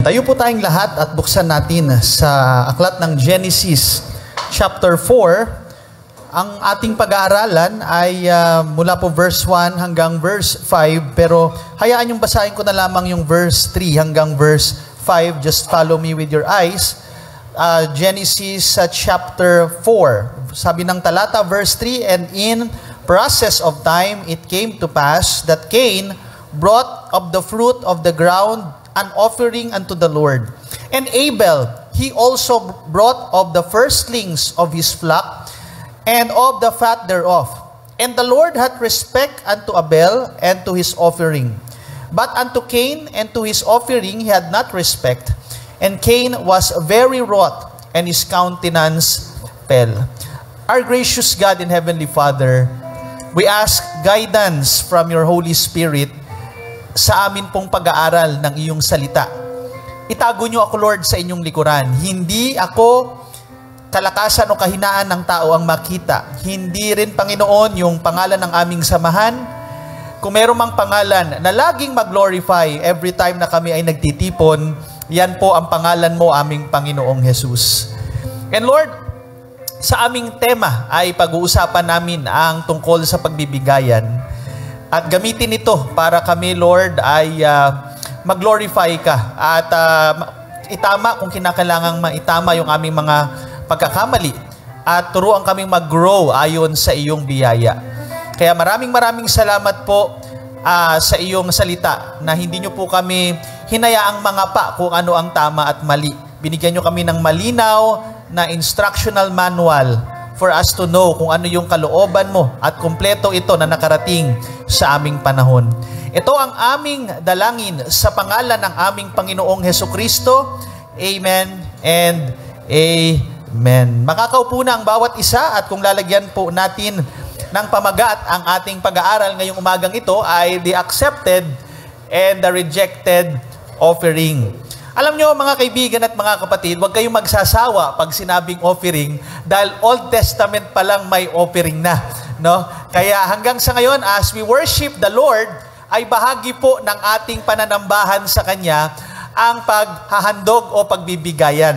Tayo po tayong lahat at buksan natin sa aklat ng Genesis chapter 4. Ang ating pag-aaralan ay mula po verse 1 hanggang verse 5. Pero hayaan yung basahin ko na lamang yung verse 3 hanggang verse 5. Just follow me with your eyes. Genesis chapter 4. Sabi ng talata, verse 3, "And in process of time it came to pass that Cain brought of the fruit of the ground an offering unto the Lord. And Abel, he also brought of the firstlings of his flock, and of the fat thereof. And the Lord had respect unto Abel and to his offering. But unto Cain and to his offering he had not respect. And Cain was very wroth, and his countenance fell." Our gracious God and Heavenly Father, we ask guidance from your Holy Spirit sa amin pong pag-aaral ng iyong salita. Itago niyo ako, Lord, sa inyong likuran. Hindi ako kalakasan o kahinaan ng tao ang makita. Hindi rin, Panginoon, yung pangalan ng aming samahan. Kung meron mang pangalan na laging mag-glorify every time na kami ay nagtitipon, yan po ang pangalan mo, aming Panginoong Jesus. And Lord, sa aming tema ay pag-uusapan namin ang tungkol sa pagbibigayan. At gamitin ito para kami, Lord, ay mag-glorify ka at itama kung kinakailangang maitama yung aming mga pagkakamali at turuan kaming mag-grow ayon sa iyong biyaya. Kaya maraming salamat po sa iyong salita na hindi nyo po kami hinayaang mangapa kung ano ang tama at mali. Binigyan nyo kami ng malinaw na instructional manual for us to know kung ano yung kalooban mo at kumpleto ito na nakarating sa aming panahon. Ito ang aming dalangin sa pangalan ng aming Panginoong Hesukristo. Amen and Amen. Makakaupo na ang bawat isa at kung lalagyan po natin ng pamagat ang ating pag-aaral ngayong umagang ito ay the accepted and the rejected offering. Alam nyo mga kaibigan at mga kapatid, huwag kayong magsasawa pag sinabing offering dahil Old Testament pa lang may offering na. No? Kaya hanggang sa ngayon, as we worship the Lord, ay bahagi po ng ating pananambahan sa Kanya ang paghahandog o pagbibigayan.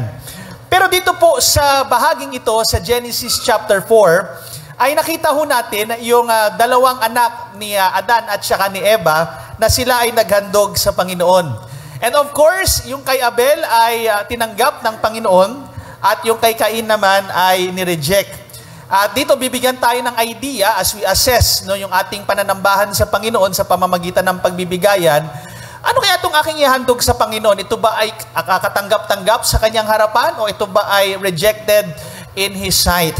Pero dito po sa bahaging ito, sa Genesis chapter 4, ay nakita ho natin yung dalawang anak ni Adan at saka ni Eva na sila ay naghandog sa Panginoon. And of course, yung kay Abel ay tinanggap ng Panginoon at yung kay Cain naman ay nireject. At dito bibigyan tayo ng idea as we assess yung ating pananambahan sa Panginoon sa pamamagitan ng pagbibigayan. Ano kaya itong aking ihandog sa Panginoon? Ito ba ay kakatanggap-tanggap sa kanyang harapan o ito ba ay rejected in His sight?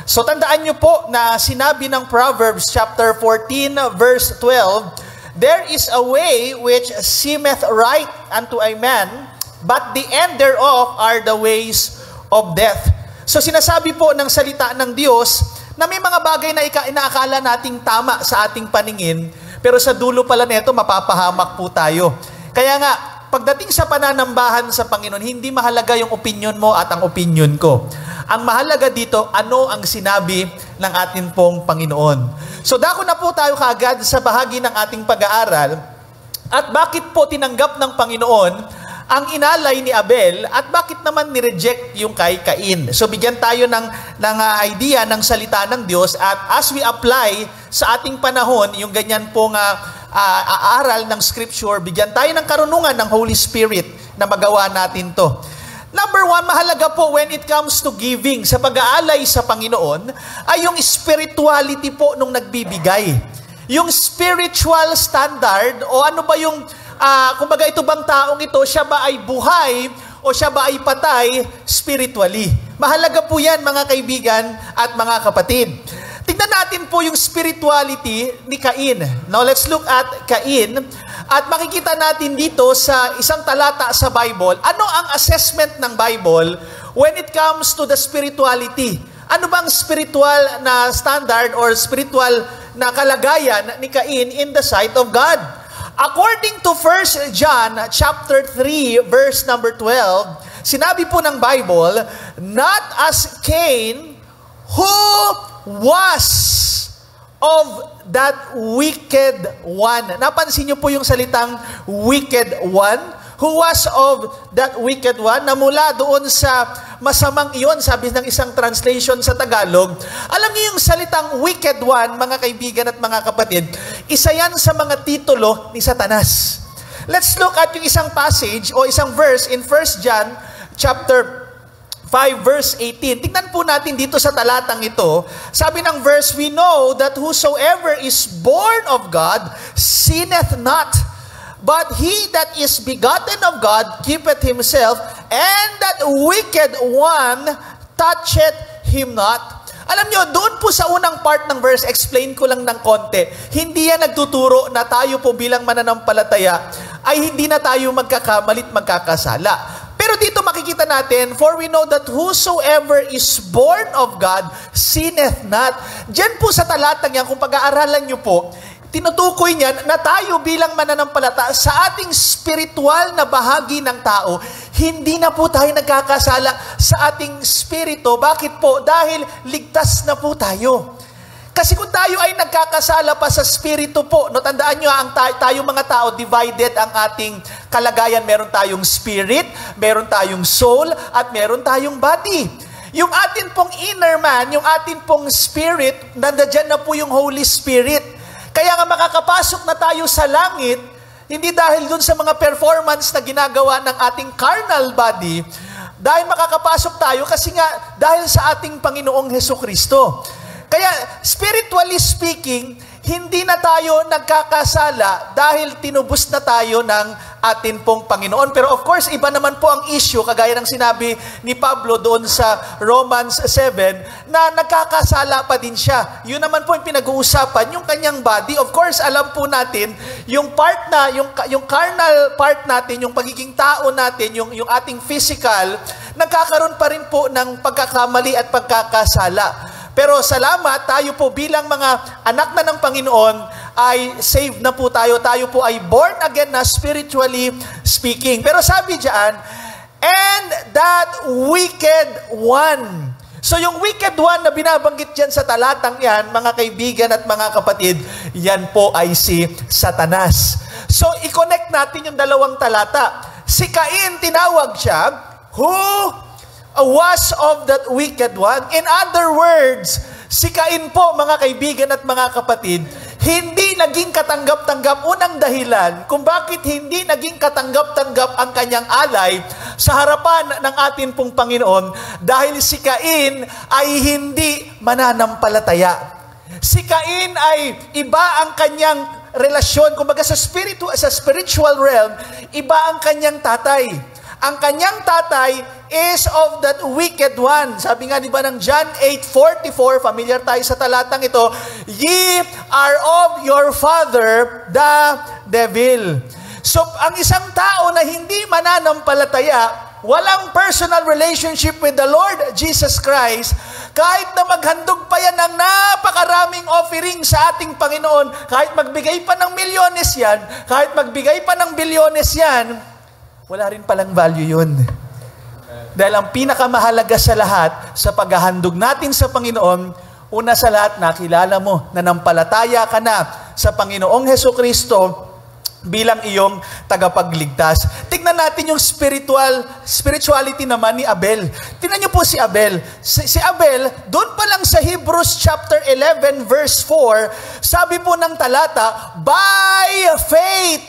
So tandaan nyo po na sinabi ng Proverbs chapter 14 verse 12, "There is a way which seemeth right unto a man, but the end thereof are the ways of death." So sinasabi po ng salita ng Diyos na may mga bagay na inaakala nating tama sa ating paningin, pero sa dulo pala nito mapapahamak po tayo. Kaya nga, pagdating sa pananambahan sa Panginoon, hindi mahalaga yung opinion mo at ang opinion ko. Ang mahalaga dito, ano ang sinabi ng ating pong Panginoon. So dako na po tayo kaagad sa bahagi ng ating pag-aaral at bakit po tinanggap ng Panginoon ang inalay ni Abel at bakit naman ni-reject yung kay Cain. So bigyan tayo ng idea ng salita ng Diyos at as we apply sa ating panahon yung ganyan pong aaral ng Scripture, bigyan tayo ng karunungan ng Holy Spirit na magawa natin to. Number one, mahalaga po when it comes to giving, sa pag-aalay sa Panginoon, ay yung spirituality po nung nagbibigay. Yung spiritual standard, o ano ba yung, kumbaga ito bang taong ito, siya ba ay buhay, o siya ba ay patay spiritually? Mahalaga po yan mga kaibigan at mga kapatid. Tingnan natin po yung spirituality ni Cain. Now let's look at Cain. At makikita natin dito sa isang talata sa Bible, ano ang assessment ng Bible when it comes to the spirituality? Ano bang spiritual na standard or spiritual na kalagayan ni Cain in the sight of God? According to 1 John chapter 3 verse number 12, sinabi po ng Bible, "Not as Cain who was of that wicked one." Napansin niyo po yung salitang wicked one? who was of that wicked one, na mula doon sa masamang iyon, sabi ng isang translation sa Tagalog. Alam niyo yung salitang wicked one, mga kaibigan at mga kapatid, isa yan sa mga titulo ni Satanas. Let's look at yung isang passage o isang verse in 1 John chapter 5 verse 18. Tingnan po natin dito sa talatang ito. Sabi ng verse, we know that whosoever is born of God sinneth not, but he that is begotten of God keepeth himself, and that wicked one toucheth him not. Alam nyo, doon po sa unang part ng verse, explain ko lang ng konti. Hindi yan nagtuturo na tayo po bilang mananampalataya ay hindi na tayo magkakamalit, magkakasala. Pero dito makikita natin, for we know that whosoever is born of God sinneth not. Diyan po sa talatang yan, kung pag-aaralan nyo po, tinutukoy niyan na tayo bilang mananampalataya sa ating spiritual na bahagi ng tao, hindi na po tayo nagkakasala sa ating spirito. Bakit po? Dahil ligtas na po tayo. Kasi kung tayo ay nagkakasala pa sa spirito po, no, tandaan nyo, tayo mga tao, divided ang ating kalagayan. Meron tayong spirit, meron tayong soul, at meron tayong body. Yung atin pong inner man, yung atin pong spirit, nandiyan na po yung Holy Spirit. Kaya nga makakapasok na tayo sa langit, hindi dahil dun sa mga performance na ginagawa ng ating carnal body, dahil makakapasok tayo kasi nga dahil sa ating Panginoong Hesukristo. Kaya spiritually speaking, hindi na tayo nagkakasala dahil tinubos na tayo ng atin pong Panginoon. Pero of course, iba naman po ang issue, kagaya ng sinabi ni Pablo doon sa Romans 7, na nagkakasala pa din siya. Yun naman po yung pinag-uusapan, yung kanyang body. Of course, alam po natin, yung part na, yung carnal part natin, yung pagiging tao natin, yung ating physical, nagkakaroon pa rin po ng pagkakamali at pagkakasala. Pero salamat, tayo po bilang mga anak na ng Panginoon ay saved na po tayo. Tayo po ay born again na spiritually speaking. Pero sabi diyan, and that wicked one. So yung wicked one na binabanggit diyan sa talatang yan, mga kaibigan at mga kapatid, yan po ay si Satanas. So i-connect natin yung dalawang talata. Si Cain, tinawag siya, who was of that wicked one. In other words, si Cain po, mga kaibigan at mga kapatid, hindi naging katanggap-tanggap. Unang dahilan kung bakit hindi naging katanggap-tanggap ang kanyang alay sa harapan ng atin pong Panginoon, dahil si Cain ay hindi mananampalataya. Si Cain ay iba ang kanyang relasyon, kumbaga sa spiritual realm, iba ang kanyang tatay. Ang kanyang tatay is of that wicked one. Sabi nga, di ba, ng John 8:44, familiar tayo sa talatang ito, ye are of your father, the devil. So, ang isang tao na hindi mananampalataya, walang personal relationship with the Lord Jesus Christ, kahit na maghandog pa yan ng napakaraming offering sa ating Panginoon, kahit magbigay pa ng milyones yan, kahit magbigay pa ng bilyones yan, wala rin palang value yun. Dahil ang pinakamahalaga sa lahat, sa paghahandog natin sa Panginoon, una sa lahat, nakilala mo, nanampalataya ka na sa Panginoong Hesukristo bilang iyong tagapagligtas. Tignan natin yung spirituality naman ni Abel. Tignan niyo po si Abel. Si Abel, doon pa lang sa Hebrews chapter 11 verse 4, sabi po ng talata, by faith,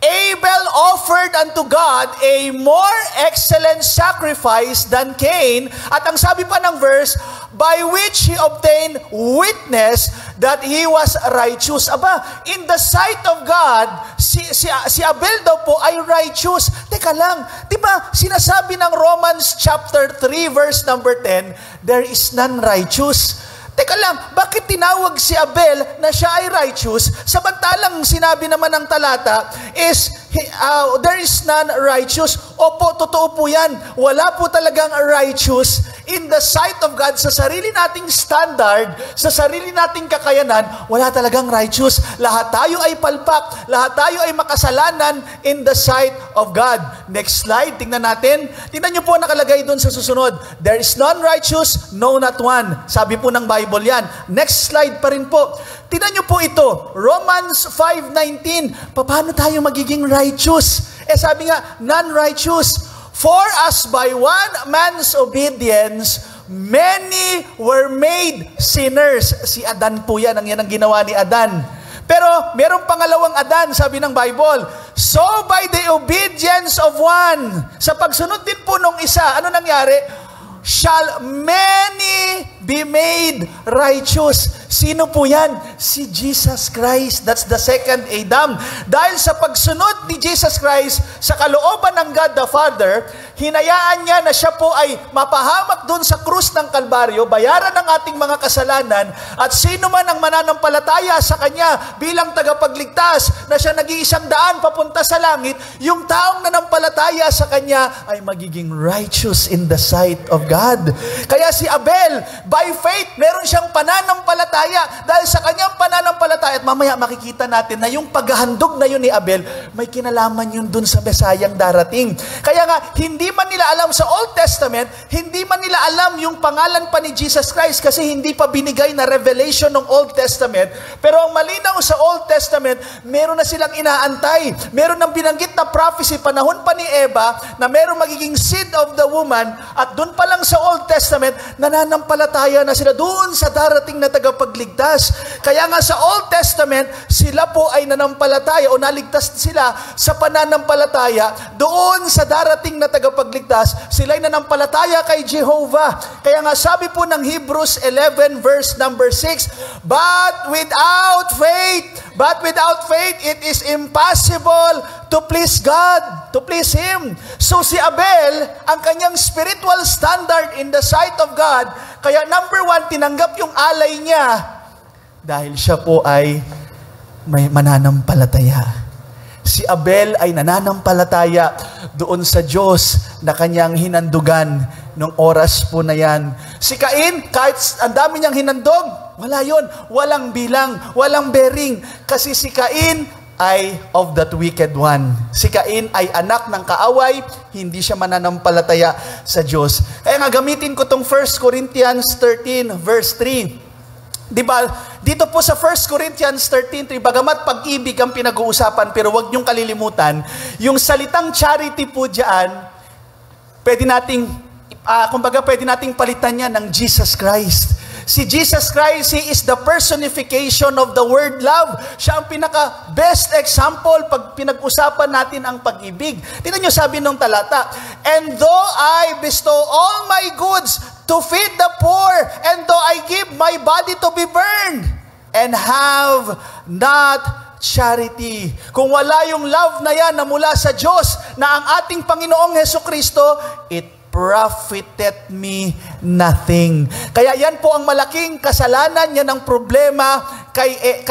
Abel offered unto God a more excellent sacrifice than Cain. At ang sabi pa ng verse, by which he obtained witness that he was righteous. Aba, in the sight of God, si Abel daw po ay righteous. Teka lang, di ba sinasabi ng Romans chapter 3 verse number 10, there is none righteous. Teka lang, bakit tinawag si Abel na siya ay righteous, samantalang sinabi naman ng talata is, there is none righteous? Opo, totoo po yan. Wala po talagang righteous in the sight of God, sa sarili nating standard, sa sarili nating kakayanan, wala talagang righteous. Lahat tayo ay palpak, lahat tayo ay makasalanan in the sight of God. Next slide, tingnan natin. Tingnan niyo po nakalagay doon sa susunod. There is none righteous, no not one. Sabi po ng Bible yan. Next slide pa rin po. Tingnan niyo po ito, Romans 5:19. Paano tayo magiging righteous? Sabi nga, non-righteous. For as by one man's obedience, many were made sinners. Si Adan po yan ang ginawa ni Adan. Pero merong pangalawang Adan, sabi ng Bible. So by the obedience of one, sa pagsunod din po nung isa, ano nangyari? Shall many be made righteous. Sino po yan? Si Jesus Christ. That's the second Adam. Dahil sa pagsunod ni Jesus Christ sa kalooban ng God the Father, hinayaan niya na siya po ay mapahamak dun sa krus ng Kalbaryo, bayaran ng ating mga kasalanan, at sino man ang mananampalataya sa Kanya bilang tagapagligtas na siya nag-iisang daan papunta sa langit, yung taong nanampalataya sa Kanya ay magiging righteous in the sight of God. Kaya si Abel, by faith, meron siyang pananampalataya. Dahil sa kanyang pananampalataya, at mamaya makikita natin na yung paghahandog na yun ni Abel, may kinalaman yun dun sa Mesayang darating. Kaya nga, hindi man nila alam sa Old Testament, hindi man nila alam yung pangalan pa ni Jesus Christ kasi hindi pa binigay na revelation ng Old Testament. Pero ang malinaw sa Old Testament, meron na silang inaantay. Meron ng binanggit na prophecy, panahon pa ni Eva, na meron magiging seed of the woman, at dun pa lang sa Old Testament, nananampalataya na sila doon sa darating na tagapagligtas. Kaya nga sa Old Testament, sila po ay nanampalataya o naligtas sila sa pananampalataya. Doon sa darating na tagapagligtas, sila ay nanampalataya kay Jehovah. Kaya nga sabi po ng Hebrews 11 verse number 6, But without faith, it is impossible to please God, to please Him. So si Abel, ang kanyang spiritual standard in the sight of God, kaya number one, tinanggap yung alay niya dahil siya po ay may mananampalataya. Si Abel ay nananampalataya doon sa Diyos na kanyang hinandugan nung oras po na yan. Si Cain, kahit ang dami niyang hinandog, wala yon, walang bilang, walang bearing. Kasi si Cain ay of that wicked one. Si Cain ay anak ng kaaway, hindi siya mananampalataya sa Diyos. Kaya nga gamitin ko tong 1 Corinthians 13 verse 3. Diba? Dito po sa 1 Corinthians 13:3, bagamat pag-ibig ang pinag-uusapan, pero wag niyong kalilimutan, yung salitang charity po diyan, pwede nating palitan niya ng Jesus Christ. Si Jesus Christ, He is the personification of the word love. Siya ang pinaka-best example pag pinag-usapan natin ang pag-ibig. Tingnan niyo sabi nung talata, And though I bestow all my goods to feed the poor, and though I give my body to be burned, and have not charity. Kung wala yung love na yan na mula sa Diyos, na ang ating Panginoong Hesukristo, it profited me nothing. Kaya yan po ang malaking kasalanan, yan ang problema kay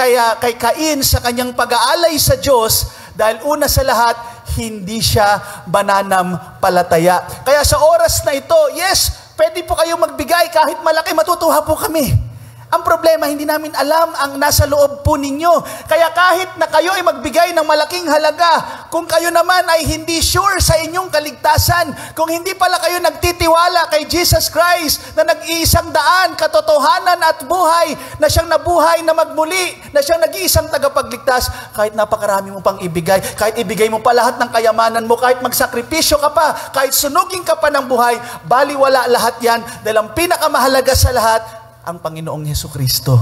Cain sa kanyang pag-aalay sa Diyos, dahil una sa lahat, hindi siya mananampalataya. Kaya sa oras na ito, yes, pwede po kayo magbigay kahit malaki, matutuwa po kami. Ang problema, hindi namin alam ang nasa loob po ninyo. Kaya kahit na kayo ay magbigay ng malaking halaga, kung kayo naman ay hindi sure sa inyong kaligtasan, kung hindi pala kayo nagtitiwala kay Jesus Christ na nag-iisang daan, katotohanan at buhay, na siyang nabuhay na magmuli, na siyang nag-iisang tagapagligtas, kahit napakarami mo pang ibigay, kahit ibigay mo pa lahat ng kayamanan mo, kahit magsakripisyo ka pa, kahit sunugin ka pa ng buhay, baliwala lahat yan, dahil ang pinakamahalaga sa lahat, ang Panginoong Hesukristo.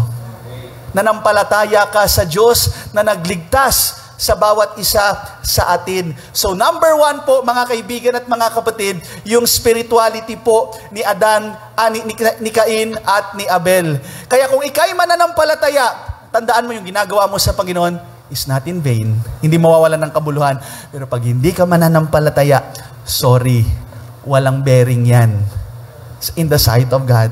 Nanampalataya ka sa Diyos na nagligtas sa bawat isa sa atin. So number one po, mga kaibigan at mga kapatid, yung spirituality po ni ni Cain at ni Abel. Kaya kung ikay mananampalataya, tandaan mo yung ginagawa mo sa Panginoon is not in vain. Hindi mawawalan ng kabuluhan. Pero pag hindi ka mananampalataya, sorry, walang bearing yan in the sight of God.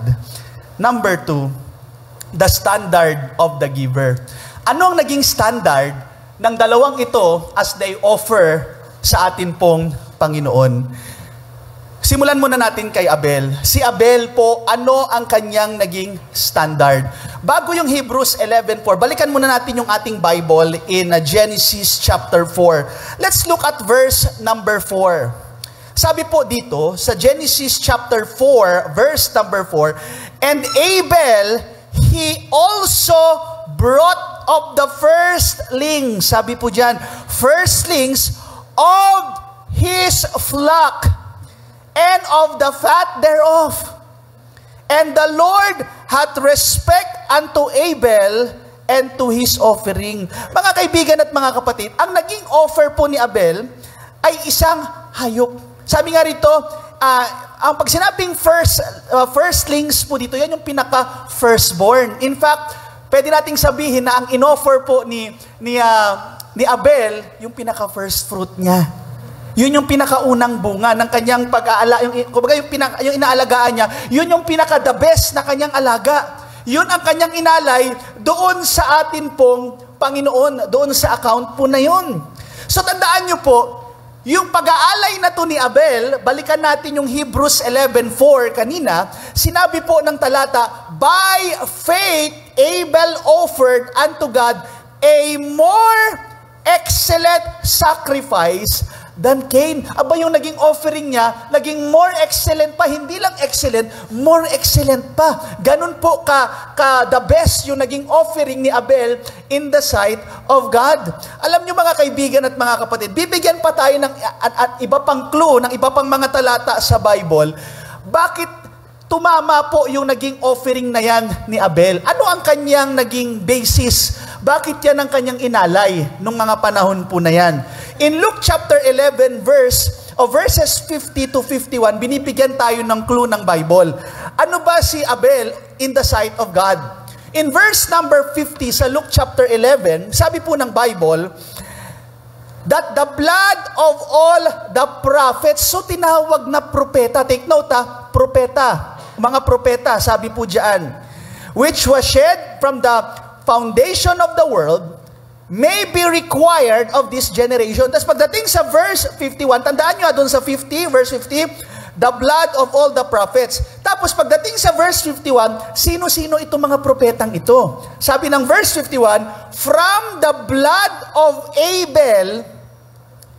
Number 2, the standard of the giver. Ano ang naging standard ng dalawang ito as they offer sa atin pong Panginoon? simulan muna natin kay Abel. Si Abel po, ano ang kanyang naging standard? Bago yung Hebrews 11:4, balikan muna natin yung ating Bible in Genesis chapter 4. Let's look at verse number 4. Sabi po dito, sa Genesis chapter 4, verse number 4, and Abel, he also brought of the firstlings, sabi po dyan, firstlings of his flock, and of the fat thereof. And the Lord hath respect unto Abel and to his offering. Mga kaibigan at mga kapatid, ang naging offer po ni Abel ay isang hayop. Sabi nga rito, ang pag sinabing firstlings po dito, yan yung pinaka-firstborn. In fact, pwede nating sabihin na ang in-offer po ni Abel, yung pinaka-first fruit niya. Yun yung pinakaunang bunga ng kanyang pag-aala, yung inaalagaan niya, yun yung pinaka-the best na kanyang alaga. Yun ang kanyang inalay doon sa atin pong Panginoon, doon sa account po na yun. So tandaan niyo po, yung pag-aalay na to ni Abel, balikan natin yung Hebrews 11:4 kanina, sinabi po ng talata, by faith Abel offered unto God a more excellent sacrifice than Cain. Aba, yung naging offering niya, naging more excellent pa. Hindi lang excellent, more excellent pa. Ganun po the best yung naging offering ni Abel in the sight of God. Alam niyo mga kaibigan at mga kapatid, bibigyan pa tayo ng at iba pang clue, ng iba pang mga talata sa Bible. Bakit tumama po yung naging offering na yan ni Abel? Ano ang kanyang naging basis? Bakit yan ang kanyang inalay nung mga panahon po na yan? In Luke chapter 11 verses 50 to 51, binibigyan tayo ng clue ng Bible. Ano ba si Abel in the sight of God? In verse number 50 sa Luke chapter 11, sabi po ng Bible, that the blood of all the prophets, so tinawag na propeta, take note propeta, mga propeta, sabi po diyan, which was shed from the foundation of the world, may be required of this generation. Tapos pagdating sa verse 51, tandaan nyo doon sa 50, verse 50, the blood of all the prophets. Tapos pagdating sa verse 51, sino-sino itong mga propetang ito? Sabi ng verse 51, from the blood of Abel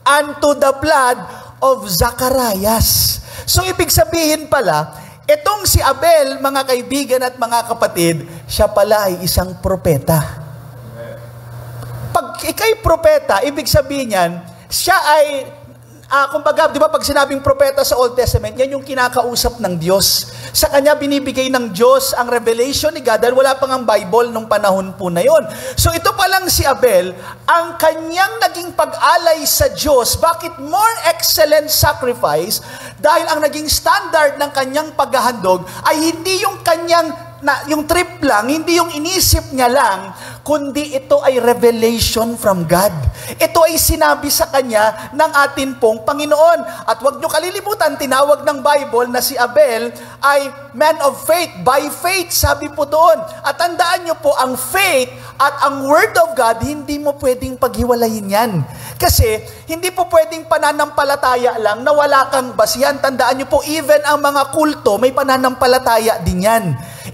unto the blood of Zacharias. So ibig sabihin pala, itong si Abel, mga kaibigan at mga kapatid, siya pala ay isang propeta. Pag ikay propeta, ibig sabihin yan, siya ay, kumbaga, di ba pag sinabing propeta sa Old Testament, yan yung kinakausap ng Diyos. Sa kanya binibigay ng Diyos ang revelation ni God dahil wala pang ang Bible nung panahon po na yon. So ito pa lang si Abel, ang kanyang naging pag-alay sa Diyos, bakit more excellent sacrifice? Dahil ang naging standard ng kanyang paghahandog ay hindi yung kanyang yung trip lang, hindi yung inisip niya lang, kundi ito ay revelation from God. Ito ay sinabi sa kanya ng atin pong Panginoon. At huwag nyo kalilimutan, tinawag ng Bible na si Abel ay man of faith. By faith, sabi po doon. At tandaan nyo po, ang faith at ang Word of God, hindi mo pwedeng paghiwalayin yan. Kasi, hindi po pwedeng pananampalataya lang na wala kang basihan. Tandaan nyo po, even ang mga kulto, may pananampalataya din yan.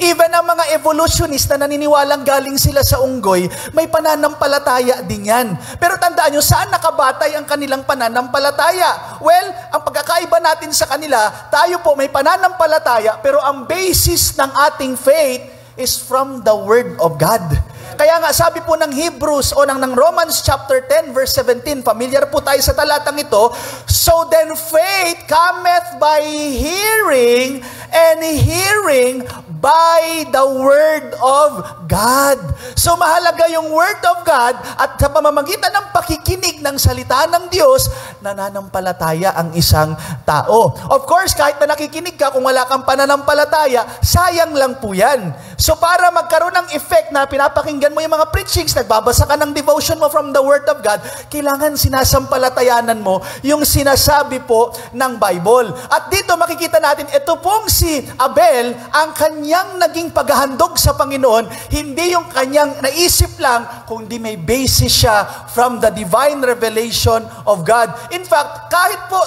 Even ang mga evolutionist na naniniwalang galing sila sa unggoy, may pananampalataya din yan. Pero tandaan nyo, saan nakabatay ang kanilang pananampalataya? Well, ang pagkakaiba natin sa kanila, tayo po may pananampalataya, pero ang basis ng ating faith is from the Word of God. Kaya nga, sabi po ng Hebrews o ng Romans chapter 10 verse 17, familiar po tayo sa talatang ito, so then faith cometh by hearing, and hearing by the Word of God. So mahalaga yung Word of God at sa pamamagitan ng pakikinig ng salita ng Diyos, nananampalataya ang isang tao. Of course, kahit na nakikinig ka, kung wala kang pananampalataya, sayang lang po yan. So para magkaroon ng effect na pinapakinggan mo yung mga preachings, nagbabasa ka ng devotion mo from the Word of God, kailangan sinasampalatayanan mo yung sinasabi po ng Bible. At dito makikita natin, ito pong si Abel, ang kanyang naging paghahandog sa Panginoon, hindi yung kanyang naisip lang, kundi may basis siya from the divine revelation of God. In fact, kahit po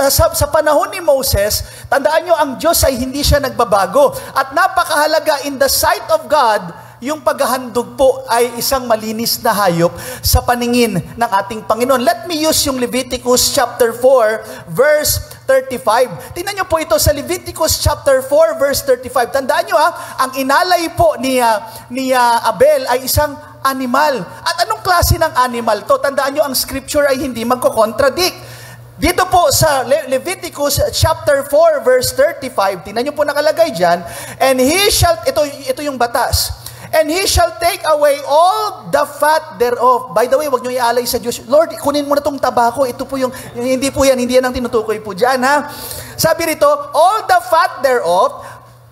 sa panahon ni Moses, Tandaan nyo, ang Diyos ay hindi siya nagbabago. At napakahalaga in the sight of God, yung paghahandog po ay isang malinis na hayop sa paningin ng ating Panginoon. Let me use yung Leviticus chapter 4, verse 35. Tingnan nyo po ito sa Leviticus chapter 4, verse 35. Tandaan nyo ang inalay po ni Abel ay isang animal. At anong klase ng animal to? Tandaan nyo, ang scripture ay hindi magko-contradict. Dito po sa Leviticus chapter 4 verse 35, tingnan niyo po nakalagay diyan, and he shall, ito yung batas, and he shall take away all the fat thereof. By the way, wag niyo ialay sa Diyos, Lord, kunin mo na tong tabako, ito po yung, hindi yan ang tinutukoy po diyan, ha. Sabi rito, all the fat thereof,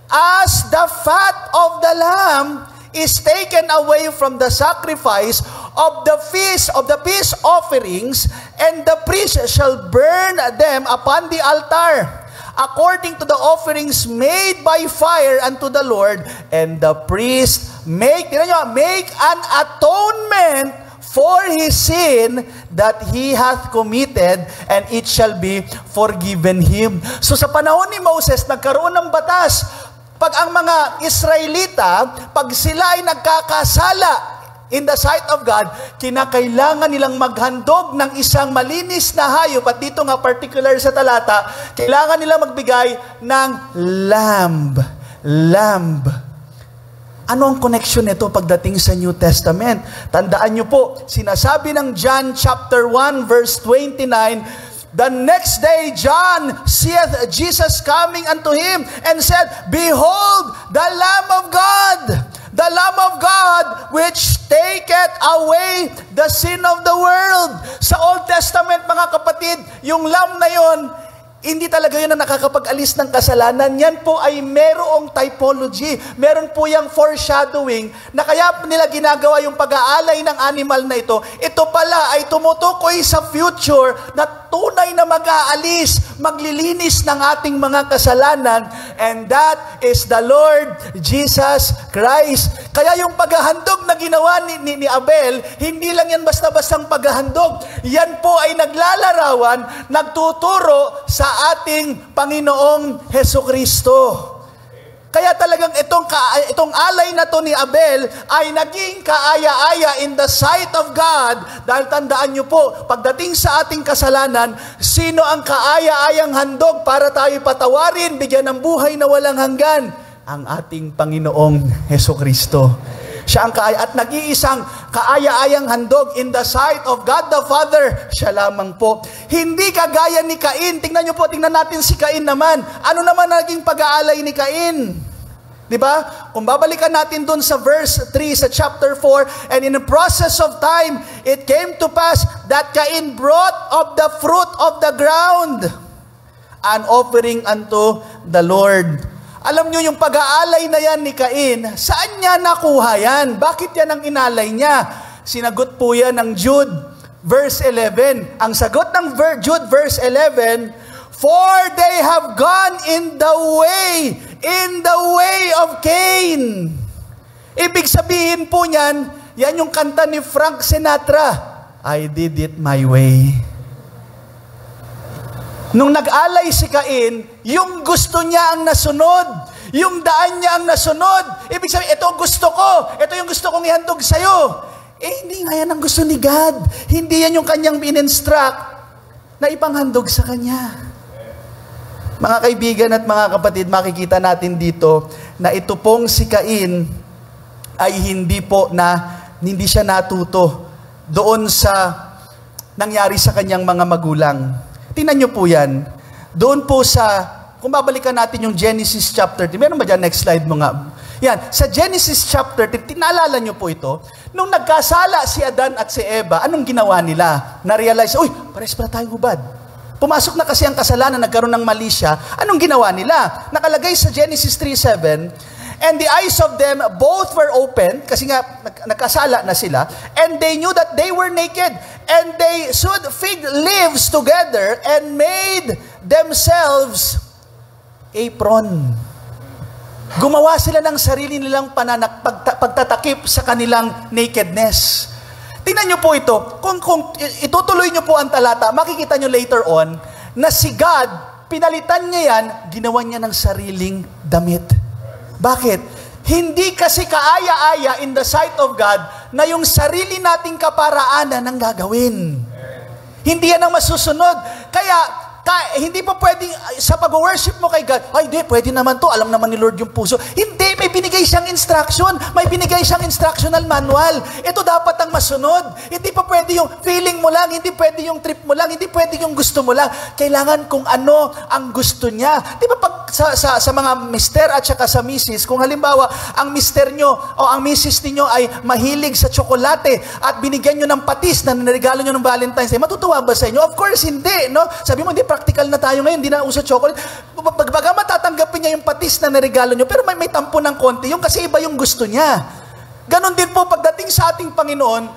as the fat of the lamb is taken away from the sacrifice of the peace offerings, and the priest shall burn them upon the altar, according to the offerings made by fire unto the Lord, and the priest make an atonement for his sin that he hath committed, and it shall be forgiven him. So sa panahon ni Moses, nagkaroon ng batas. Pag ang mga Israelita, pag sila ay nagkakasala in the sight of God, kinakailangan nilang maghandog ng isang malinis na hayop. At dito nga particular sa talata, kailangan nilang magbigay ng lamb. Ano ang connection nito pagdating sa New Testament? Tandaan nyo po, sinasabi ng John chapter 1 verse 29, the next day, John seeth Jesus coming unto him and said, behold, the Lamb of God, the Lamb of God, which taketh away the sin of the world. Sa Old Testament, mga kapatid, yung lamb na yon, hindi talaga yun ang nakakapag-alis ng kasalanan. Yan po ay merong typology. Meron po yung foreshadowing na kaya nila ginagawa yung pag-aalay ng animal na ito. Ito pala ay tumutukoy sa future na tunay na mag-aalis, maglilinis ng ating mga kasalanan, and that is the Lord Jesus Christ. Kaya yung paghahandog na ginawa ni Abel, hindi lang yan basta-bastang paghahandog. Yan po ay naglalarawan, nagtuturo sa ating Panginoong Hesukristo. Kaya talagang itong alay na to ni Abel ay naging kaaya-aya in the sight of God, dahil tandaan nyo po, pagdating sa ating kasalanan, sino ang kaaya-ayang handog para tayo patawarin, bigyan ng buhay na walang hanggan? Ang ating Panginoong Hesukristo. Siya ang kaaya at nag-iisang kaaya-ayang handog in the sight of God the Father. Siya lamang po. Hindi kagaya ni Cain. Tingnan nyo po, tingnan natin si Cain naman. Ano naman naging pag-aalay ni Cain? Diba? Kung babalikan natin dun sa verse 3 sa chapter 4, and in the process of time, it came to pass that Cain brought of the fruit of the ground an offering unto the Lord. Alam nyo, yung pag-aalay na yan ni Cain, saan niya nakuha yan? Bakit yan ang inalay niya? Sinagot po yan ng Jude, verse 11. Ang sagot ng Jude, verse 11, for they have gone in the way of Cain. Ibig sabihin po niyan, yan yung kanta ni Frank Sinatra, I did it my way. Nung nag-alay si Cain, yung gusto niya ang nasunod. Yung daan niya ang nasunod. Ibig sabihin, ito gusto ko. Ito yung gusto kong ihandog sa'yo. Hindi nga yan ang gusto ni God. Hindi yan yung kanyang in-instruct na ipanghandog sa kanya. Mga kaibigan at mga kapatid, makikita natin dito na ito pong si Cain ay hindi siya natuto doon sa nangyari sa kanyang mga magulang. Tingnan nyo po yan. Doon po kung babalikan natin yung Genesis chapter 3, meron ba dyan? Next slide mo nga. Yan, sa Genesis chapter 3, tinaalala nyo po ito, nung nagkasala si Adan at si Eva, anong ginawa nila? Na-realize, pares pala tayong hubad. Pumasok na kasi ang kasalanan, nagkaroon ng mali siya. Anong ginawa nila? Nakalagay sa Genesis 3:7, and the eyes of them both were opened, kasi nga nagkasala na sila, and they knew that they were naked, and they sewed fig leaves together and made themselves apron. Gumawa sila ng sarili nilang pagtatakip sa kanilang nakedness. Tingnan nyo po ito. Kung itutuloy nyo po ang talata, makikita nyo later on na si God pinalitan niya yan, ginawa niya ng sariling damit. Bakit? Hindi kasi kaaya-aya in the sight of God na yung sarili nating kaparaanan ang gagawin. Hindi yan ang masusunod. Kaya, hindi pa pwedeng, sa pag-worship mo kay God, ay, di, pwede naman to, alam naman ni Lord yung puso. Hindi, may binigay siyang instruction, may binigay siyang instructional manual. Ito dapat ang masunod. Hindi pa pwede yung feeling mo lang, hindi pwede yung trip mo lang, hindi pwede yung gusto mo lang. Kailangan kung ano ang gusto niya. Di ba pag sa mga mister at saka sa misis, kung halimbawa, ang mister nyo o ang misis niyo ay mahilig sa tsokolate at binigyan nyo ng patis na niregalo nyo ng Valentine's Day, matutuwa ba sa inyo? Of course, hindi. No? Sabi mo, hindi practical na tayo ngayon, hindi na uso chocolate. Pagbaga matatanggapin niya yung patis na niregalo nyo, pero may tampo ng konti, yung kasi iba yung gusto niya. Ganon din po, pagdating sa ating Panginoon,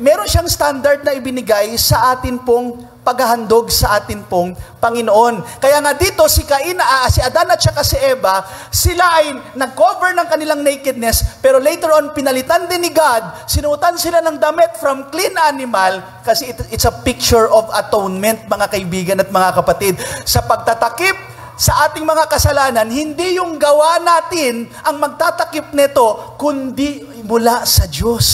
meron siyang standard na ibinigay sa atin pong paghahandog sa atin pong Panginoon. Kaya nga dito, si Adan at saka si Eva, sila ay nag-cover ng kanilang nakedness, pero later on, pinalitan din ni God, sinuotan sila ng damit from clean animal, kasi it's a picture of atonement, mga kaibigan at mga kapatid. Sa pagtatakip sa ating mga kasalanan, hindi yung gawa natin ang magtatakip nito, kundi mula sa Diyos.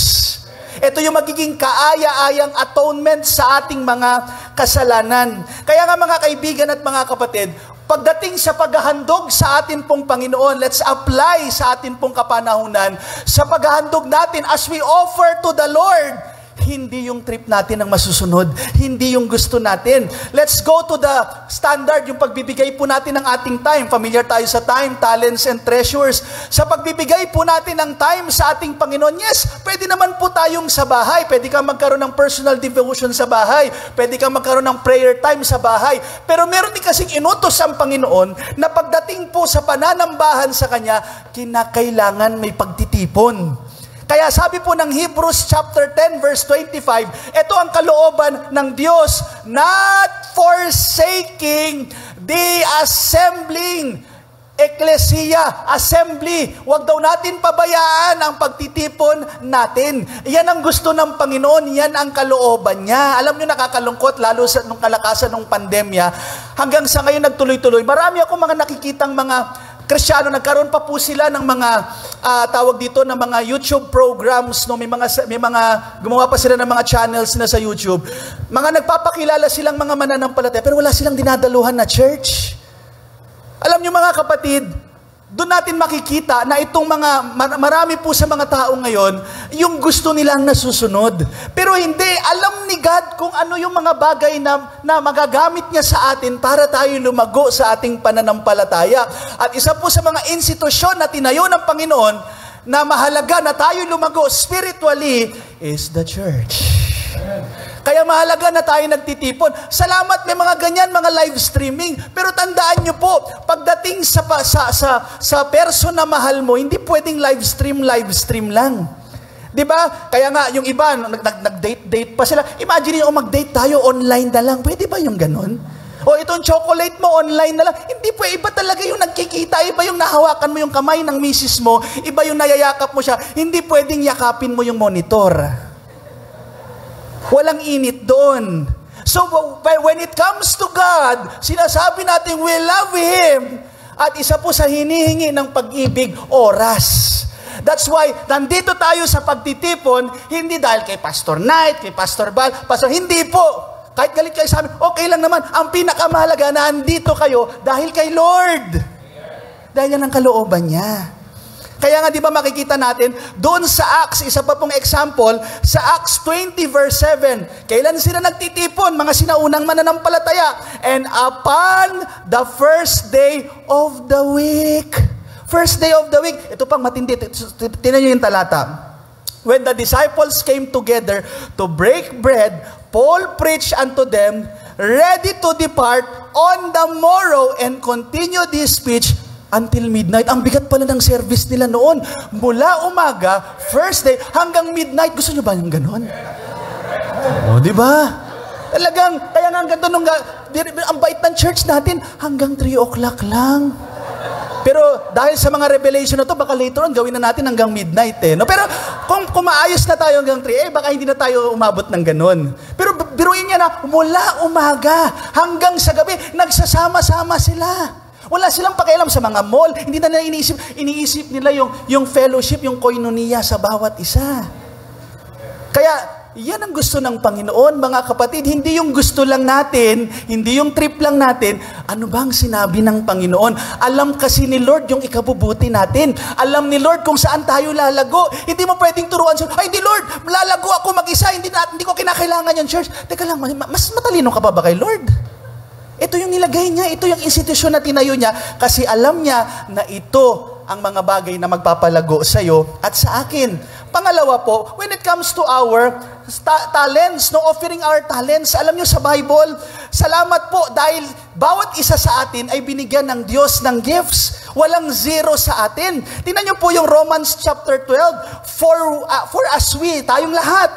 Ito yung magiging kaaya-ayang atonement sa ating mga kasalanan. Kaya nga mga kaibigan at mga kapatid, pagdating sa paghahandog sa atin pong Panginoon, let's apply sa atin pong kapanahunan, sa paghahandog natin as we offer to the Lord, hindi yung trip natin ang masusunod, hindi yung gusto natin. Let's go to the standard, yung pagbibigay po natin ng ating time. Familiar tayo sa time, talents, and treasures. Sa pagbibigay po natin ng time sa ating Panginoon, yes, pwede naman po tayong sa bahay. Pwede kang magkaroon ng personal devotion sa bahay. Pwede kang magkaroon ng prayer time sa bahay. Pero meron din kasing inutos ang Panginoon na pagdating po sa pananambahan sa Kanya, kinakailangan may pagtitipon. Kaya sabi po ng Hebrews chapter 10 verse 25, ito ang kalooban ng Diyos, not forsaking the assembling, ecclesia, assembly. Huwag daw natin pabayaan ang pagtitipon natin. Yan ang gusto ng Panginoon, yan ang kalooban niya. Alam niyo, nakakalungkot, lalo sa nung kalakasan ng pandemya, hanggang sa ngayon nagtuloy-tuloy. Marami akong mga nakikitang mga Kristiyano, nagkaroon pa po sila ng mga tawag dito ng mga YouTube programs, no, may mga gumawa pa sila ng mga channels na sa YouTube. Mga nagpapakilala silang mga mananampalataya pero wala silang dinadaluhan na church. Alam niyo mga kapatid, doon natin makikita na itong marami po sa mga tao ngayon, yung gusto nilang nasusunod. Pero hindi, alam ni God kung ano yung mga bagay na magagamit niya sa atin para tayo lumago sa ating pananampalataya. At isa po sa mga institusyon na tinayo ng Panginoon na mahalaga na tayo lumago spiritually is the church. Kaya mahalaga na tayo nagtitipon. Salamat, may mga ganyan, mga live streaming. Pero tandaan nyo po, pagdating sa person na mahal mo, hindi pwedeng live stream lang. Diba? Kaya nga, yung iba, nag-date pa sila. Imagine nyo, mag-date tayo, online na lang. Pwede ba yung ganon? O itong chocolate mo, online na lang. Hindi po, iba talaga yung nagkikita. Iba yung nahawakan mo yung kamay ng misis mo. Iba yung nayayakap mo siya. Hindi pwedeng yakapin mo yung monitor. Walang init doon. So, when it comes to God, sinasabi natin, we love Him. At isa po sa hinihingi ng pag-ibig, oras. That's why, nandito tayo sa pagtitipon, hindi dahil kay Pastor Knight, kay Pastor Bal, hindi po. Kahit galit kayo sa amin, okay lang naman. Ang pinakamahalaga, nandito kayo dahil kay Lord. Dahil yan ang kalooban niya. Kaya nga, di ba makikita natin, doon sa Acts, isa pa pong example, sa Acts 20 verse 7, kailan sila nagtitipon? Mga sinaunang mananampalataya. And upon the first day of the week. First day of the week. Ito pang matindi. Tingnan nyo yung talata. When the disciples came together to break bread, Paul preached unto them, ready to depart on the morrow and continue this speech until midnight. Ang bigat pala ng service nila noon. Mula umaga, first day, hanggang midnight. Gusto nyo ba yung ganon? O, di ba? Talagang, kaya nga hanggang doon, ang bait ng church natin, hanggang 3 o'clock lang. Pero dahil sa mga revelation na to, baka later on, gawin na natin hanggang midnight. No? Pero kung maayos na tayo hanggang 3, baka hindi na tayo umabot ng ganon. Pero biruin niya na mula umaga hanggang sa gabi, nagsasama-sama sila. Wala silang pakialam sa mga mall. Hindi na nila iniisip nila yung fellowship, yung koinonia sa bawat isa. Kaya, yan ang gusto ng Panginoon, mga kapatid. Hindi yung gusto lang natin, hindi yung trip lang natin. Ano bang sinabi ng Panginoon? Alam kasi ni Lord yung ikabubuti natin. Alam ni Lord kung saan tayo lalago. Hindi mo pwedeng turuan siya, ay, di Lord, lalago ako mag-isa, hindi ko kinakailangan yung church. Teka lang, mas matalino ka pa ba kay Lord? Ito yung nilagay niya, ito yung institusyon na tinayo niya, kasi alam niya na ito ang mga bagay na magpapalago sa iyo at sa akin. Pangalawa po, when it comes to our talents, offering our talents, alam niyo sa Bible, salamat po dahil bawat isa sa atin ay binigyan ng Diyos ng gifts. Walang zero sa atin. Tingnan niyo po yung Romans chapter 12, for as we, tayong lahat,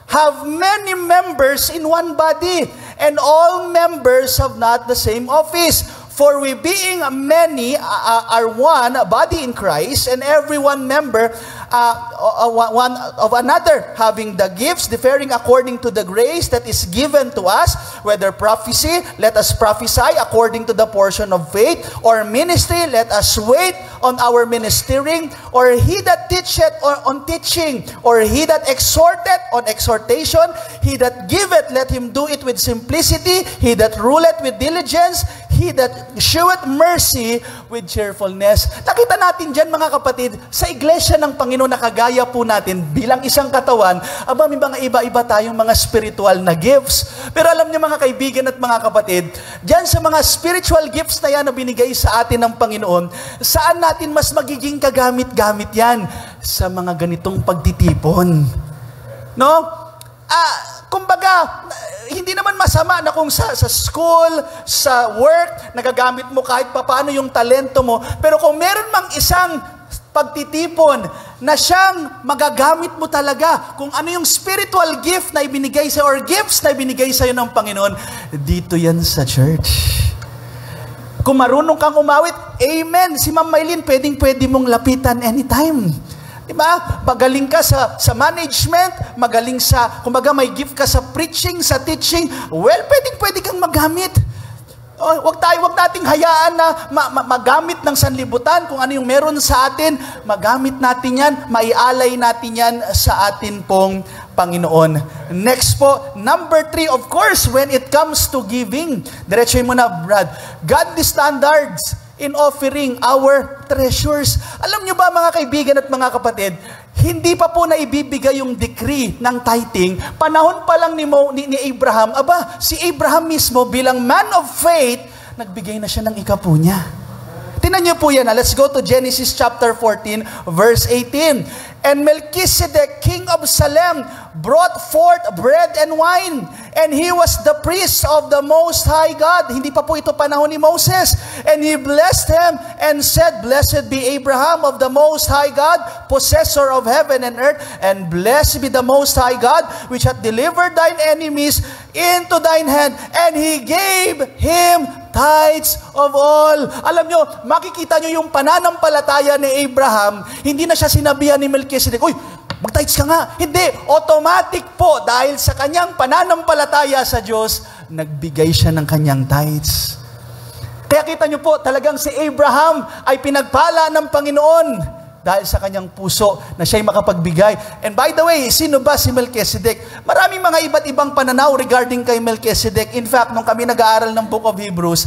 have many members in one body, and all members have not the same office. For we being many are one body in Christ, and every one member one of another, having the gifts differing according to the grace that is given to us, whether prophecy, let us prophesy according to the portion of faith, or ministry, let us wait on our ministering, or he that teacheth on teaching, or he that exhorteth on exhortation, he that giveth, let him do it with simplicity, he that ruleth with diligence, he that sheweth mercy with cheerfulness. Nakita natin dyan, mga kapatid, sa iglesia ng Panginoon na kagaya po natin bilang isang katawan, may mga iba-iba tayong mga spiritual na gifts. Pero alam niyo, mga kaibigan at mga kapatid, dyan sa mga spiritual gifts na yan na binigay sa atin ng Panginoon, saan natin mas magiging kagamit-gamit yan? Sa mga ganitong pagtitipon. No? Kumbaga, hindi naman masama na kung sa school, sa work, nagagamit mo kahit papaano yung talento mo. Pero kung meron mang isang pagtitipon na siyang magagamit mo talaga, kung ano yung spiritual gift na ibinigay sa'yo or gifts na ibinigay sa'yo ng Panginoon, dito yan sa church. Kung marunong kang umawit, amen. Si Ma'am Maylin, pwede mong lapitan anytime. Diba? Magaling ka sa management, magaling sa, kumbaga may gift ka sa preaching, sa teaching, well, pwede kang magamit. Wag nating hayaan na magamit ng sanlibutan kung ano yung meron sa atin, magamit natin yan, maialay natin yan sa atin pong Panginoon. Next po, number 3, of course, when it comes to giving, diretsoy mo na, Brad, godly standards in offering our treasures. Alam nyo ba, mga kaibigan at mga kapatid, hindi pa po na ibibigay yung decree ng tithing, panahon pa lang ni Abraham, si Abraham mismo bilang man of faith, nagbigay na siya ng ikapo niya. Tingnan niyo po yan. Let's go to Genesis chapter 14, verse 18. And Melchizedek, king of Salem, brought forth bread and wine, and he was the priest of the Most High God. Hindi pa po ito panahon ni Moses. And he blessed him and said, Blessed be Abraham of the Most High God, possessor of heaven and earth, and blessed be the Most High God, which hath delivered thine enemies into thine hand. And he gave him tithes of all. Alam nyo, makikita nyo yung pananampalataya ni Abraham, hindi na siya sinabihan ni Melchizedek, uy, mag-tithes ka nga. Hindi, automatic po, dahil sa kanyang pananampalataya sa Diyos, nagbigay siya ng kanyang tithes. Kaya kita nyo po, talagang si Abraham ay pinagpala ng Panginoon dahil sa kanyang puso na siya'y makapagbigay. And by the way, sino ba si Melchizedek? Maraming mga iba't ibang pananaw regarding kay Melchizedek. In fact, nung kami nag-aaral ng Book of Hebrews,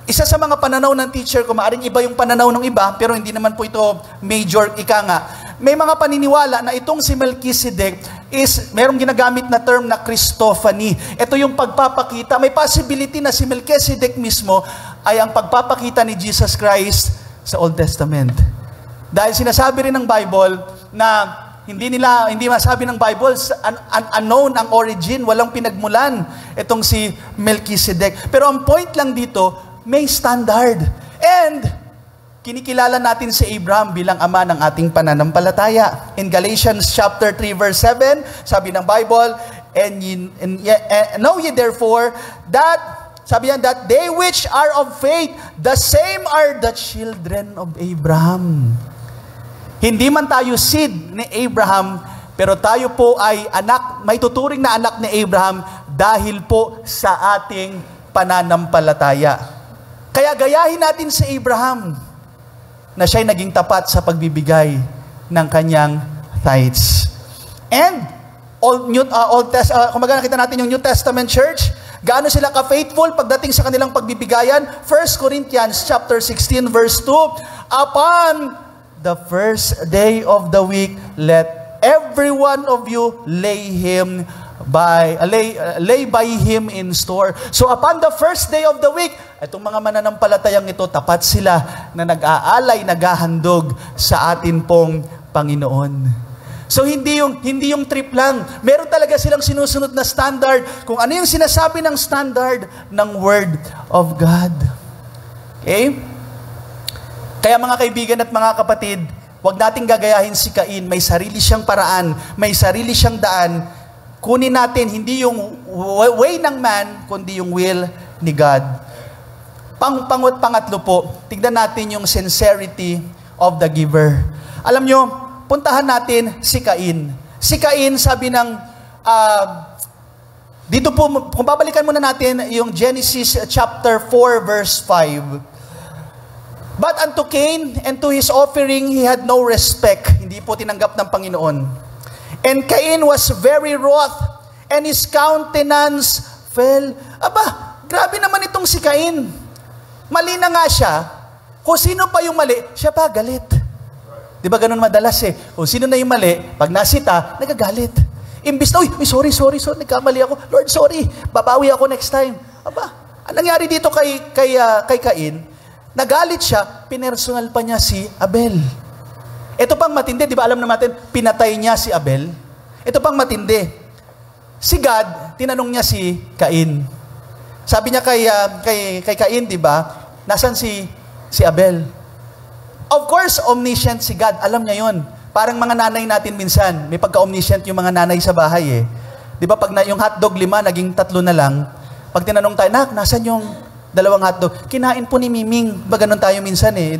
isa sa mga pananaw ng teacher ko, maaring iba yung pananaw ng iba, pero hindi naman po ito major, ika nga. May mga paniniwala na itong si Melchizedek is, merong ginagamit na term na Christophany. Ito yung pagpapakita. May possibility na si Melchizedek mismo ay ang pagpapakita ni Jesus Christ sa Old Testament. Dahil sinasabi rin ng Bible na hindi masabi ng Bible, unknown ang origin, walang pinagmulan itong si Melchizedek. Pero ang point lang dito, may standard. And kinikilala natin si Abraham bilang ama ng ating pananampalataya. In Galatians chapter 3 verse 7, sabi ng Bible, and know ye therefore that, sabi yan, that they which are of faith, the same are the children of Abraham. Hindi man tayo seed ni Abraham, pero tayo po ay anak, may tuturing na anak ni Abraham dahil po sa ating pananampalataya. Kaya gayahin natin si Abraham na siya'y naging tapat sa pagbibigay ng kanyang tithes. And kumbaga nakita natin yung New Testament church, gaano sila ka-faithful pagdating sa kanilang pagbibigayan. 1 Corinthians chapter 16 verse 2, upon the first day of the week, let every one of you lay by him in store. So upon the first day of the week, itong mga mananampalatayang ito, tapat sila na nag-aalay, naghahandog sa atin pong Panginoon. So hindi yung trip lang. Meron talaga silang sinusunod na standard. Kung ano yung sinasabi ng standard ng Word of God. Okay? Kaya mga kaibigan at mga kapatid, huwag nating gagayahin si Cain. May sarili siyang paraan, may sarili siyang daan. Kunin natin hindi yung way ng man, kundi yung will ni God. Pangatlo po, tignan natin yung sincerity of the giver. Alam nyo, puntahan natin si Cain. Si Cain, sabi ng, dito po, kung babalikan muna natin yung Genesis chapter 4 verse 5. But unto Cain and to his offering he had no respect. Hindi po tinanggap ng Panginoon. And Cain was very wroth, and his countenance fell. Aba, grabe naman itong si Cain. Mali na nga siya. Kung sino pa yung mali, siya pa galit. Di ba ganun madalas eh? Kung sino na yung mali, pag nasita, nagagalit. Imbis na, sorry, nagkamali ako. Lord, sorry, babawi ako next time. Aba, ang nangyari dito kay Cain, nagalit siya, pinersonal pa niya si Abel. Ito pang matindi, di ba alam naman natin, pinatay niya si Abel. Ito pang matindi. Si God, tinanong niya si Cain. Sabi niya kay Cain, di ba, nasan si Abel? Of course, omniscient si God. Alam niya yon. Parang mga nanay natin minsan, may pagka-omniscient yung mga nanay sa bahay eh. Di ba pag yung hotdog 5, naging 3 na lang. Pag tinanong tayo, nasan yung 2 hotdog? Kinain po ni Miming. Ba ganun tayo minsan eh.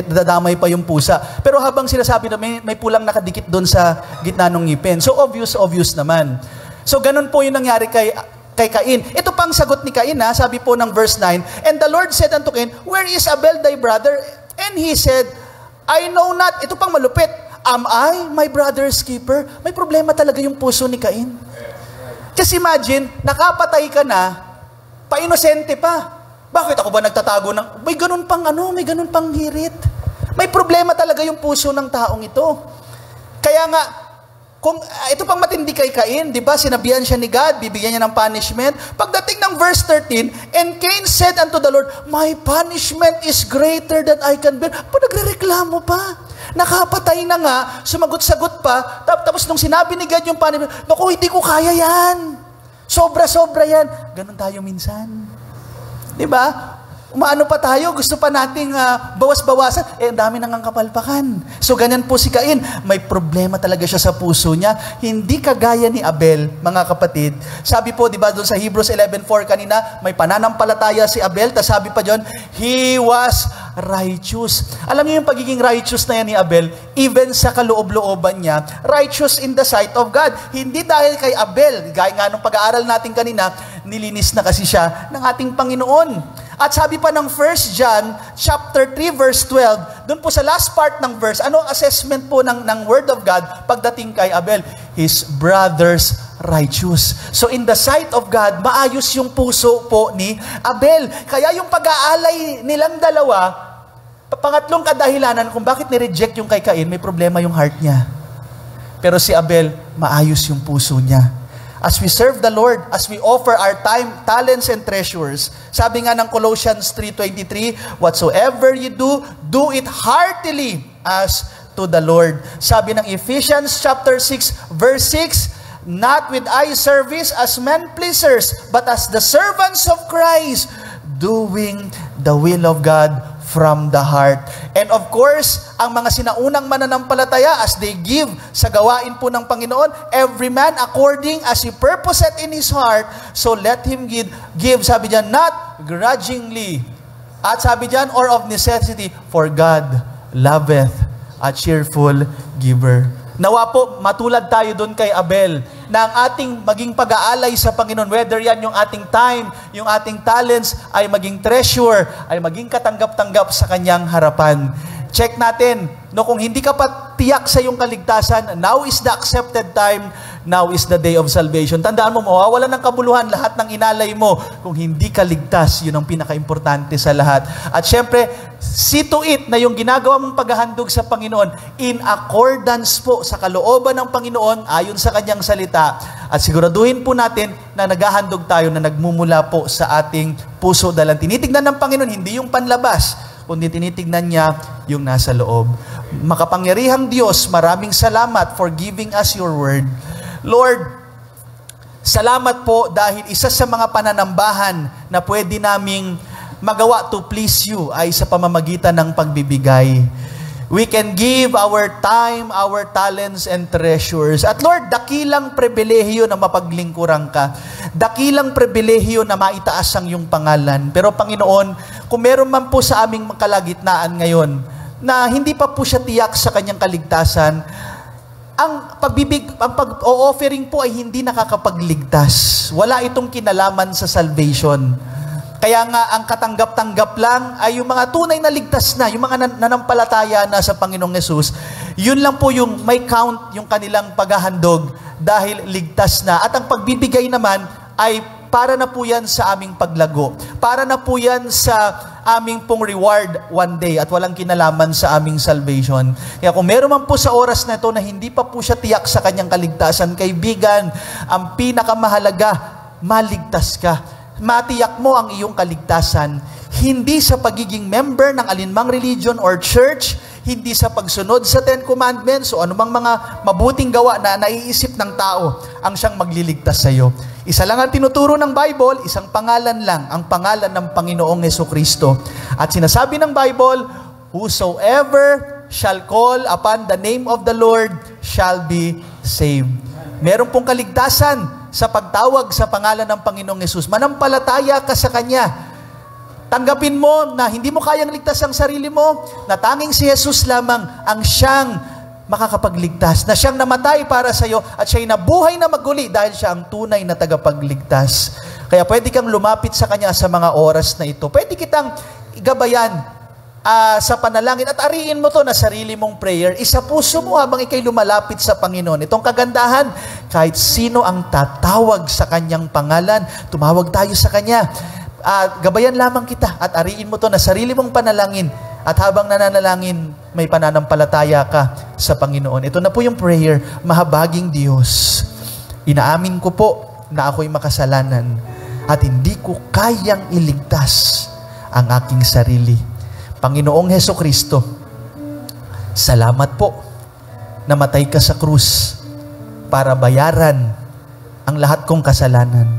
Dadamay pa yung pusa. Pero habang sinasabi na may pulang nakadikit doon sa gitna ng ngipin. So obvious naman. So ganun po yung nangyari kay Cain. Ito pang sagot ni Cain ha. Sabi po ng verse 9, and the Lord said unto Cain, where is Abel thy brother? And he said, I know not. Ito pang malupit. Am I my brother's keeper? May problema talaga yung puso ni Cain. Just imagine, nakapatay ka na, pa-inosente pa. Bakit ako ba nagtatago ng, may ganun pang hirit. May problema talaga yung puso ng taong ito. Kaya nga, kung ito pang matindi kay Cain, di ba, sinabihan siya ni God, bibigyan niya ng punishment. Pagdating ng verse 13, and Cain said unto the Lord, my punishment is greater than I can bear. Nagrereklamo pa. Nakapatay na nga, sumagot-sagot pa, tapos nung sinabi ni God yung punishment, naku, hindi ko kaya yan. Sobra-sobra yan. Ganon tayo minsan. Di ba? Umaano pa tayo, gusto pa nating bawas-bawasan, ang dami nang kapalpakan. So ganyan po si Cain, may problema talaga siya sa puso niya, hindi kagaya ni Abel, mga kapatid. Sabi po, di ba doon sa Hebrews 11:4 kanina, may pananampalataya si Abel, tas sabi pa doon, he was righteous. Alam niyo yung pagiging righteous na yan ni Abel, even sa kaloob-looban niya, righteous in the sight of God. Hindi dahil kay Abel, gaya nga nung pag-aaral natin kanina, nilinis na kasi siya ng ating Panginoon. At sabi pa ng 1 John chapter 3 verse 12, doon po sa last part ng verse, ano assessment po ng Word of God pagdating kay Abel? His brother's righteous. So in the sight of God, maayos yung puso po ni Abel. Kaya yung pag-aalay nilang dalawa, pangatlong kadahilanan kung bakit ni-reject yung kay Cain, may problema yung heart niya. Pero si Abel, maayos yung puso niya. As we serve the Lord, as we offer our time, talents, and treasures, sabi nga ng Colossians 3:23, whatsoever you do, do it heartily as to the Lord. Sabi ng Ephesians chapter 6, verse 6, not with eye service as men pleasers, but as the servants of Christ, doing the will of God from the heart. And of course, ang mga sinaunang mananampalataya as they give sa gawain po ng Panginoon, every man according as he purposeth in his heart, so let him give, sabi diyan, not grudgingly. At sabi diyan, or of necessity, for God loveth a cheerful giver. Nawa po, matulad tayo doon kay Abel, na ang ating maging pag-aalay sa Panginoon, whether yan yung ating time, yung ating talents, ay maging treasure, ay maging katanggap-tanggap sa Kanyang harapan. Check natin, no, kung hindi ka pa tiyak sa iyong kaligtasan, now is the accepted time, now is the day of salvation. Tandaan mo, mawawalan ng kabuluhan lahat ng inalay mo. Kung hindi ka ligtas, yun ang pinaka-importante sa lahat. At syempre, see to it na yung ginagawa mong paghahandog sa Panginoon in accordance po sa kalooban ng Panginoon ayon sa Kanyang salita. At siguraduhin po natin na naghahandog tayo na nagmumula po sa ating puso. Dahil tinitignan ng Panginoon, hindi yung panlabas, kundi tinitignan niya yung nasa loob. Makapangyarihang Diyos, maraming salamat for giving us your word. Lord, salamat po dahil isa sa mga pananambahan na pwede naming magawa to please you ay sa pamamagitan ng pagbibigay. We can give our time, our talents, and treasures. At Lord, dakilang pribilehiyo na mapaglingkuran ka. Dakilang pribilehiyo na maitaas ang iyong pangalan. Pero Panginoon, kung meron man po sa aming kalagitnaan ngayon na hindi pa po siya tiyak sa kanyang kaligtasan, ang pag-offering po ay hindi nakakapagligtas. Wala itong kinalaman sa salvation. Kaya nga, ang katanggap-tanggap lang ay yung mga tunay na ligtas na, yung mga nanampalataya na sa Panginoong Yesus, yun lang po yung may count yung kanilang paghahandog dahil ligtas na. At ang pagbibigay naman ay para na po yan sa aming paglago. Para na po yan sa aming pong reward one day at walang kinalaman sa aming salvation. Kaya kung meron man po sa oras na ito na hindi pa po siya tiyak sa kanyang kaligtasan, kaibigan, ang pinakamahalaga, maligtas ka. Matiyak mo ang iyong kaligtasan, hindi sa pagiging member ng alinmang religion or church, hindi sa pagsunod sa Ten Commandments o anumang mga mabuting gawa na naiisip ng tao ang siyang magliligtas sa iyo. Isa lang ang tinuturo ng Bible, isang pangalan lang, ang pangalan ng Panginoong Hesukristo. At sinasabi ng Bible, whosoever shall call upon the name of the Lord shall be saved. Meron pong kaligtasan sa pagtawag sa pangalan ng Panginoong Yesus. Manampalataya ka sa Kanya. Tanggapin mo na hindi mo kayang ligtas ang sarili mo, na tanging si Jesus lamang ang siyang makakapagligtas, na siyang namatay para sa iyo at siya'y nabuhay na maguli dahil siya ang tunay na tagapagligtas. Kaya pwede kang lumapit sa Kanya sa mga oras na ito. Pwede kitang igabayan sa panalangin at ariin mo to na sarili mong prayer. Isa puso mo habang ikay lumalapit sa Panginoon. Itong kagandahan, kahit sino ang tatawag sa Kanyang pangalan, tumawag tayo sa Kanya. Gabayan lamang kita at ariin mo to na sarili mong panalangin. At habang nananalangin, may pananampalataya ka sa Panginoon. Ito na po yung prayer. Mahabaging Diyos, inaamin ko po na ako'y makasalanan at hindi ko kayang iligtas ang aking sarili. Panginoong Hesukristo, salamat po namatay ka sa krus para bayaran ang lahat kong kasalanan.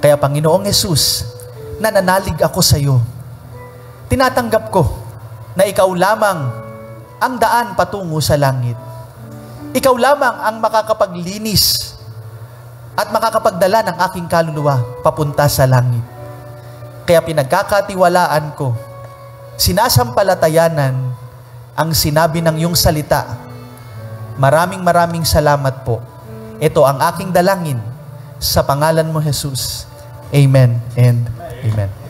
Kaya Panginoong Hesus, nananalig ako sa iyo. Tinatanggap ko na ikaw lamang ang daan patungo sa langit. Ikaw lamang ang makakapaglinis at makakapagdala ng aking kaluluwa papunta sa langit. Kaya pinagkakatiwalaan ko, sinasampalatayanan ang sinabi ng iyong salita. Maraming salamat po. Ito ang aking dalangin sa pangalan mo, Jesus. Amen and amen.